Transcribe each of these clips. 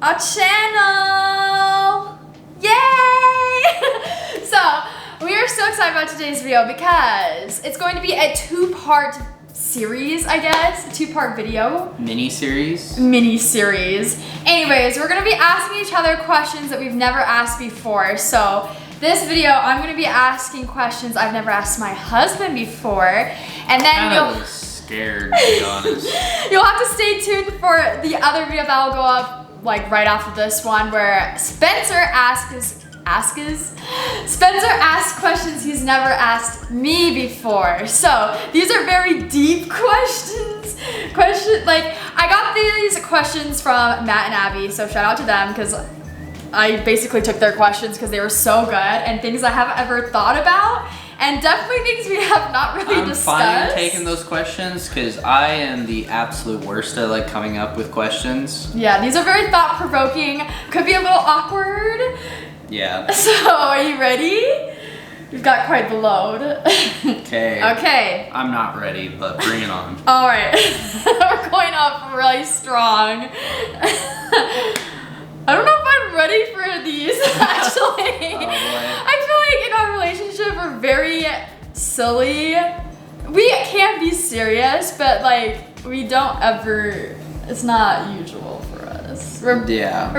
our channel. Yay! So we are so excited about today's video because it's going to be a two-part series, I guess. A two-part video. Mini-series. Anyways, we're gonna be asking each other questions that we've never asked before. So this video, I'm gonna be asking questions I've never asked my husband before. And then you'll scared, to be honest. You'll have to stay tuned for the other video that will go up like right after this one, where Spencer asks questions he's never asked me before. So these are very deep questions. Like I got these questions from Matt and Abby, so shout out to them because I basically took their questions because they were so good and things I haven't ever thought about. And definitely things we have not really discussed. I'm fine taking those questions because I am the absolute worst at like coming up with questions. Yeah, these are very thought-provoking. Could be a little awkward. Yeah. So, are you ready? You've got quite the load. Okay. Okay. I'm not ready, but bring it on. All right. We're going off really strong. I don't know if I'm ready for these, actually. Oh, I feel like in our relationship, we're very silly. We can be serious, but like, we don't ever, it's not usual for us. We're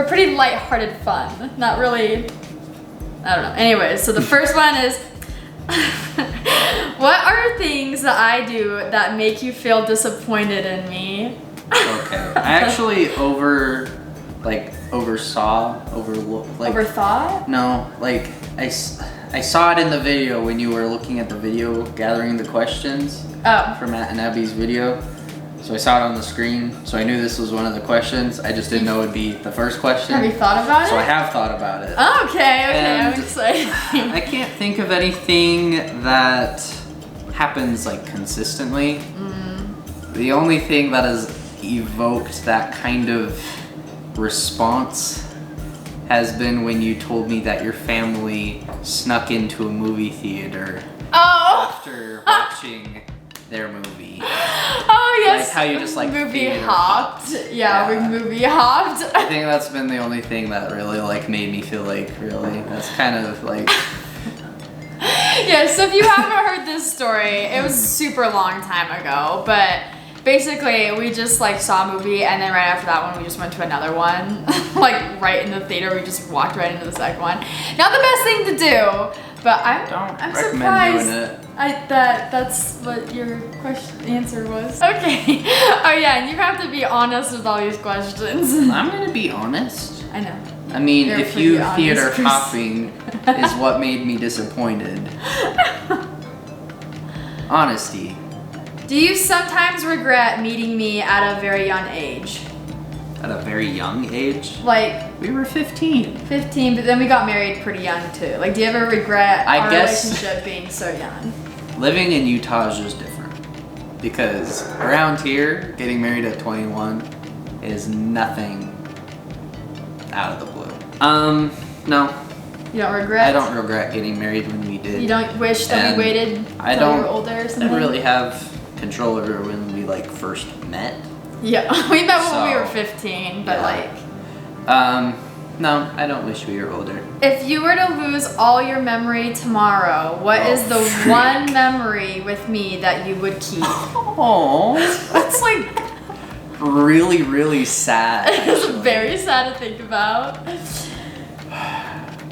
pretty lighthearted fun. Not really, I don't know. Anyways, so the first one is, what are things that I do that make you feel disappointed in me? Okay. I actually Overthought? No, like I saw it in the video when you were looking at the video gathering the questions for Matt and Abby's video. So I saw it on the screen, so I knew this was one of the questions. I just didn't know it would be the first question. Have you thought about it? So I have thought about it. Oh, okay, And I'm excited. I can't think of anything that happens like consistently. The only thing that has evoked that kind of response has been when you told me that your family snuck into a movie theater after watching their movie. Oh yes. Like how you just like movie hopped. Yeah, we movie hopped. I think that's been the only thing that really like made me feel like really. That's kind of like. Yeah, so if you haven't heard this story, it was super long time ago, but basically, we just like saw a movie and then right after that one, we just went to another one. Like right in the theater, we just walked right into the second one. Not the best thing to do, but I'm surprised doing it. That's what your answer was. Okay. Oh yeah, and you have to be honest with all these questions. I'm gonna be honest. I know. I mean, You're if you honest theater person. hopping is what made me disappointed. Honesty. Do you sometimes regret meeting me at a very young age? At a very young age? Like, we were 15. 15, but then we got married pretty young too. Like, do you ever regret our guess relationship being so young? Living in Utah is just different. Because around here, getting married at 21 is nothing out of the blue. No. You don't regret? I don't regret getting married when we did. You don't wish that we waited until you were older or something? I didn't really have control over when we like first met. Yeah, we met when we were 15, but no, I don't wish we were older. If you were to lose all your memory tomorrow, what is the one memory with me that you would keep? Oh, that's like really, really sad. It's very sad to think about.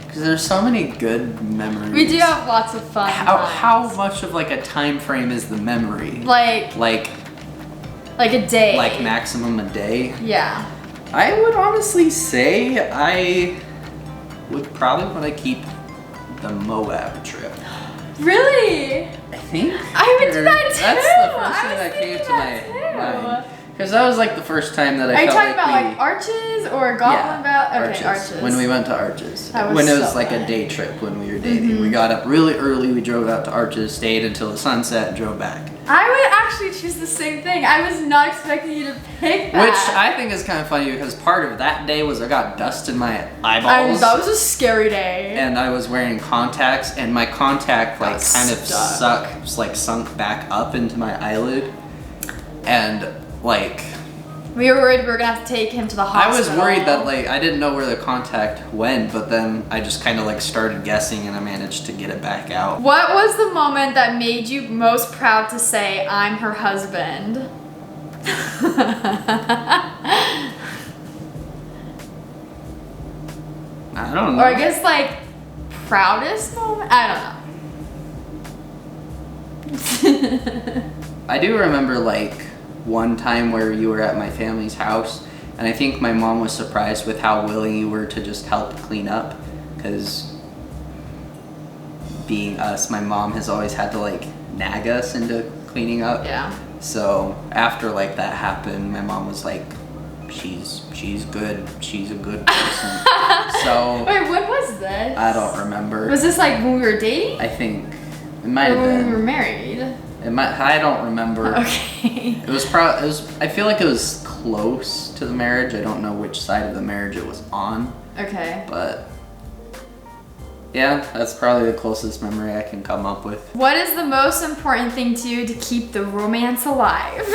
Because there's so many good memories. We do have lots of fun. How much of like a time frame is the memory? Like a day. Like maximum a day? Yeah. I would honestly say I would probably want to keep the Moab trip. Really? I think. I would do that too. That's the first thing that came to my mind. Because that was like the first time that I felt like Are you talking about like Arches or Goblin Valley? Okay, Arches. When we went to Arches. That was when it was so like fun. a day trip when we were dating. We got up really early, we drove out to Arches, stayed until the sunset, and drove back. I would actually choose the same thing. I was not expecting you to pick that. Which I think is kind of funny because part of that day was I got dust in my eyeballs. That was a scary day. And I was wearing contacts, and my contact like kind of sunk back up into my eyelid, and like We were worried we were gonna have to take him to the I hospital. was worried that like I didn't know where the contact went, but then I just kind of like started guessing and I managed to get it back out. What was the moment that made you most proud to say, I'm her husband? I don't know. Or I guess like proudest moment? I don't know. I do remember like one time where you were at my family's house, and I think my mom was surprised with how willing you were to just help clean up, because being us, my mom has always had to like nag us into cleaning up. Yeah. So after like that happened, my mom was like, she's good, she's a good person. So Wait, when was this? I don't remember. Was this like when we were dating? I think it might have Or when we were been. married? It might. I don't remember. Okay. It was probably. It was. I feel like it was close to the marriage. I don't know which side of the marriage it was on, Okay. but yeah, that's probably the closest memory I can come up with. What is the most important thing to you to keep the romance alive?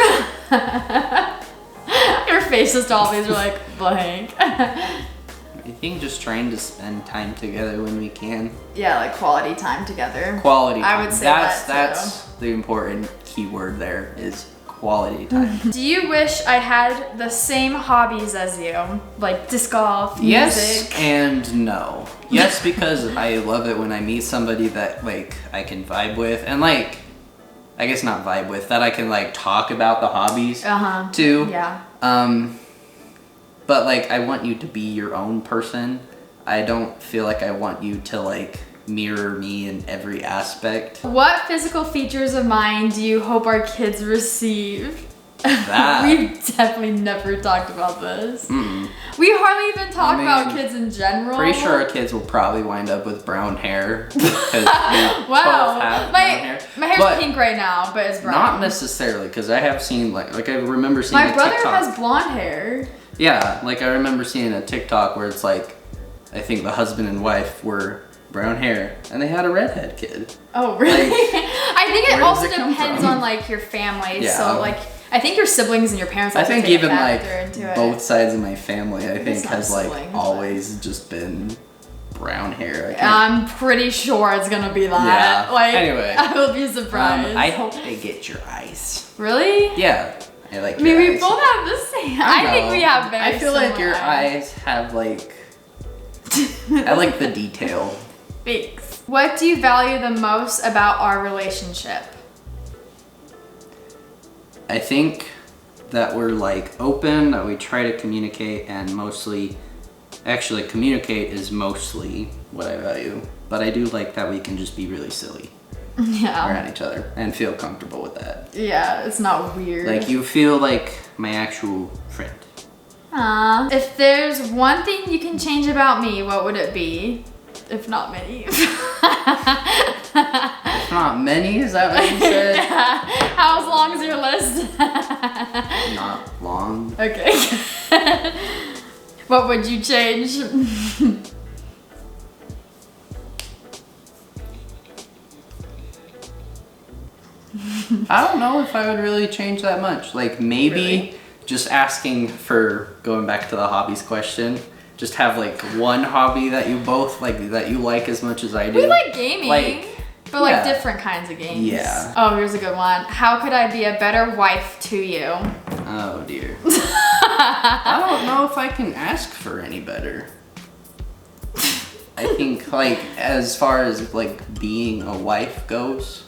Your faces always are like blank. I think just trying to spend time together when we can. Yeah, like quality time together. Quality time. I would say that's that too. that's the important key word there is quality time. Do you wish I had the same hobbies as you? Like disc golf, Yes music? and no. Yes, because I love it when I meet somebody that like I can vibe with, and like I guess not vibe with, that I can like talk about the hobbies too. Yeah. But like I want you to be your own person. I don't feel like I want you to like mirror me in every aspect. What physical features of mine do you hope our kids receive? That. We've definitely never talked about this. Mm-mm. We hardly even talk I mean, about kids in general. Pretty sure our kids will probably wind up with brown hair. Because Wow. both have brown hair. My hair's But pink right now, but it's brown. not necessarily, because I have seen like I remember seeing My a brother TikTok. has blonde hair. Yeah, like I remember seeing a TikTok where it's like, I think the husband and wife were brown hair and they had a redhead kid. Oh, really? Like, I think it where also does it come depends from? on like your family. Yeah. So like, I think your siblings and your parents. I Also think take a even like factor into it. both sides of my family, I think not has like siblings, but- always just been brown hair. I can't- I'm pretty sure it's gonna be that. Yeah. Like, Anyway. I will be surprised. I hope they get your eyes. Really? Yeah, I like. I mean, your we eyes. both have the same. I think know. we have very. I feel like similar your eyes have like. I like the detail. Thanks. What do you value the most about our relationship? I think that we're like open, that we try to communicate, and mostly, actually communicate is mostly what I value. But I do like that we can just be really silly Yeah. around each other and feel comfortable with that. Yeah, it's not weird. Like you feel like my actual friend. Aww. If there's one thing you can change about me, what would it be? If not many. If not many, is that what you said? How long is your list? Not long. Okay. What would you change? I don't know if I would really change that much. Like maybe Really? just asking for, going back to the hobbies question, just have like one hobby that you both like, that you like as much as I do. We like gaming. Like, but like yeah. different kinds of games. Yeah. Oh, here's a good one. How could I be a better wife to you? Oh dear. I don't know if I can ask for any better. I think like as far as like being a wife goes,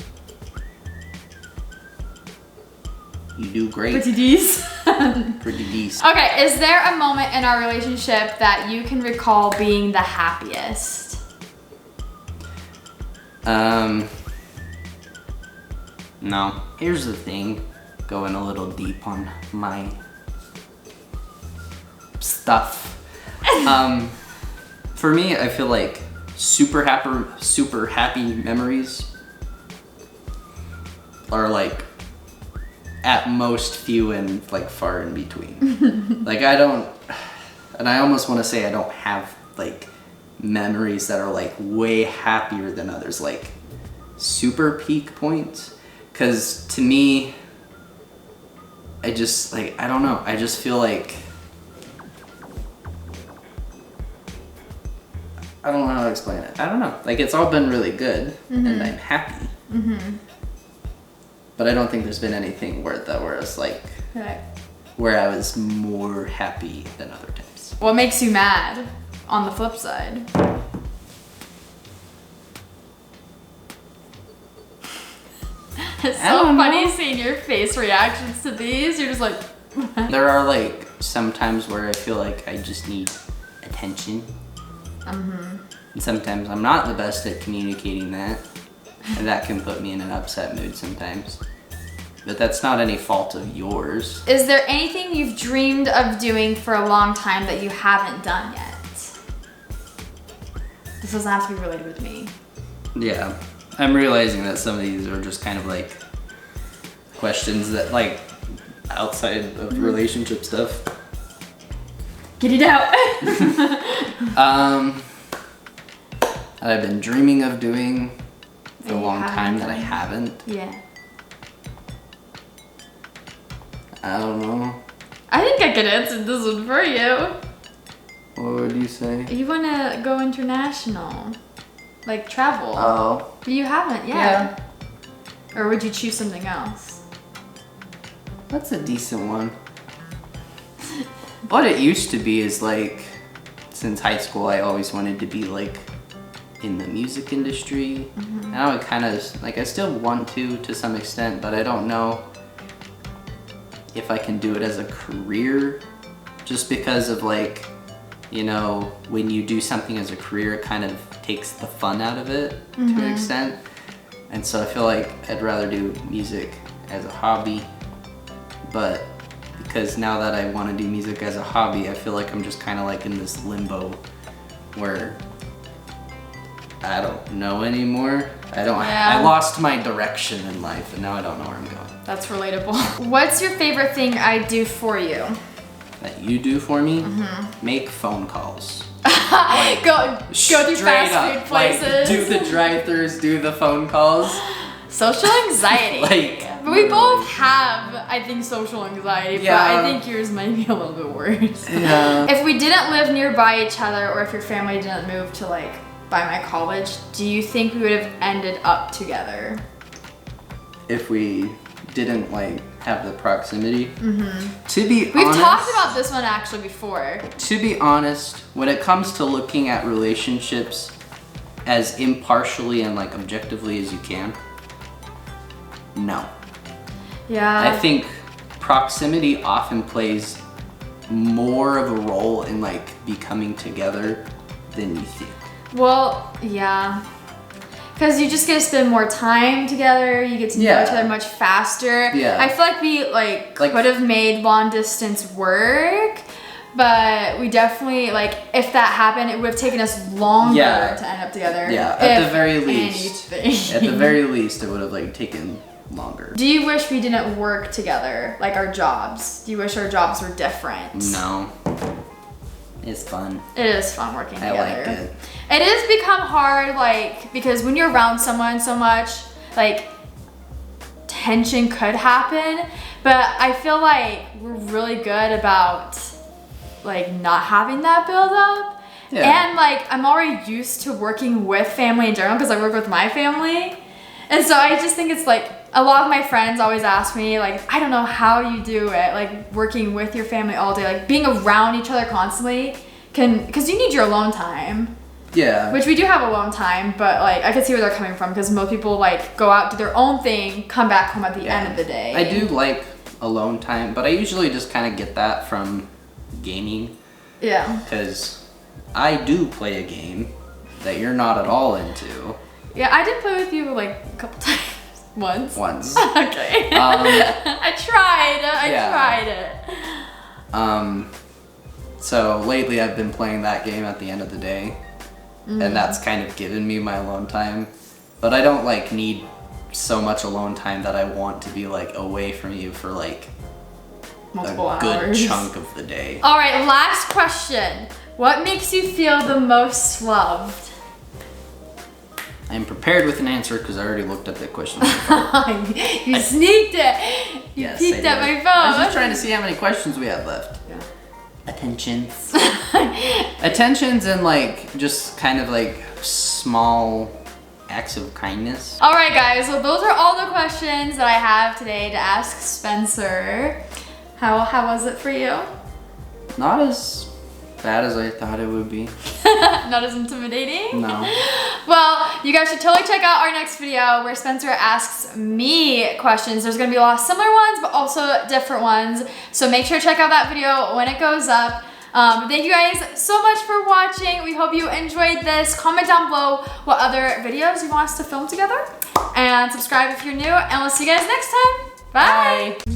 you do great. Pretty decent. Pretty decent. Okay, is there a moment in our relationship that you can recall being the happiest? No. Here's the thing, going a little deep on my stuff. For me, I feel like super happy memories are like at most few and like far in between. Like I don't, and I almost want to say I don't have like memories that are like way happier than others, like super peak points. Because to me, I just like, I don't know. I just feel like, I don't know how to explain it. I don't know. Like, it's all been really good, and I'm happy. But I don't think there's been anything where it's like, Right. where I was more happy than other times. What makes you mad on the flip side? It's so funny seeing your face reactions to these. You're just like, There are like some times where I feel like I just need attention. And sometimes I'm not the best at communicating that. And that can put me in an upset mood sometimes. But that's not any fault of yours. Is there anything you've dreamed of doing for a long time that you haven't done yet? This doesn't have to be related with me. Yeah. I'm realizing that some of these are just kind of like questions that like outside of relationship stuff. Get it out. That I've been dreaming of doing for a And you long time haven't that I done. haven't. Yeah. I don't know. I think I could answer this one for you. What would you say? You want to go international, like travel. Oh. But you haven't yet. Or would you choose something else? That's a decent one. What it used to be is like, since high school, I always wanted to be like in the music industry. And I would kind of, like, I still want to some extent, but I don't know if I can do it as a career, just because of like, you know, when you do something as a career, it kind of takes the fun out of it to an extent. And so I feel like I'd rather do music as a hobby, but because now that I want to do music as a hobby, I feel like I'm just kind of like in this limbo where I don't know anymore. I lost my direction in life, and now I don't know where I'm going. That's relatable. What's your favorite thing I do for you? That you do for me? Make phone calls. Go through Straight fast up, food places. like, do the drive-thrus, do the phone calls. Social anxiety. Like, but we both have, I think, social anxiety, Yeah. but I think yours might be a little bit worse. Yeah. If we didn't live nearby each other, or if your family didn't move to like by my college, do you think we would have ended up together? If we didn't like have the proximity. To be We've honest, talked about this one actually before. To be honest, when it comes to looking at relationships as impartially and like objectively as you can, no. Yeah. I think proximity often plays more of a role in like becoming together than you think. Well, yeah. Because you just get to spend more time together, you get to know each other much faster. Yeah. I feel like we like could have made long distance work, but we definitely, like, if that happened, it would have taken us longer to end up together. Yeah, at the very least. Anything. At the very least, it would have like taken longer. Do you wish we didn't work together, like our jobs? Do you wish our jobs were different? No. It's fun. It is fun working together. I like it. It has become hard, like, because when you're around someone so much, like, tension could happen, but I feel like we're really good about, like, not having that build up. Yeah. And, like, I'm already used to working with family in general because I work with my family. And so I just think it's, like, a lot of my friends always ask me, like, I don't know how you do it, like, working with your family all day, like, being around each other constantly because you need your alone time. Yeah. Which we do have alone time, but like I can see where they're coming from because most people like go out, do their own thing, come back home at the end of the day. I do like alone time, but I usually just kind of get that from gaming. Yeah. Because I do play a game that you're not at all into. Yeah, I did play with you like a couple times. Once. Okay. I tried it. So lately I've been playing that game at the end of the day. And that's kind of given me my alone time. But I don't like need so much alone time that I want to be like away from you for like multiple a good hours. chunk of the day. All right, last question. What makes you feel the most loved? I'm prepared with an answer because I already looked at the question. You sneaked it. You peeked at my phone. I was just trying to see how many questions we had left. Yeah. Attentions. Attentions and like just kind of like small acts of kindness. All right, guys. Well, those are all the questions that I have today to ask Spencer. How was it for you? Not as bad as I thought it would be. Not as intimidating? No. Well, you guys should totally check out our next video where Spencer asks me questions. There's gonna be a lot of similar ones, but also different ones. So make sure to check out that video when it goes up. Thank you guys so much for watching. We hope you enjoyed this. Comment down below what other videos you want us to film together. And subscribe if you're new. And we'll see you guys next time. Bye.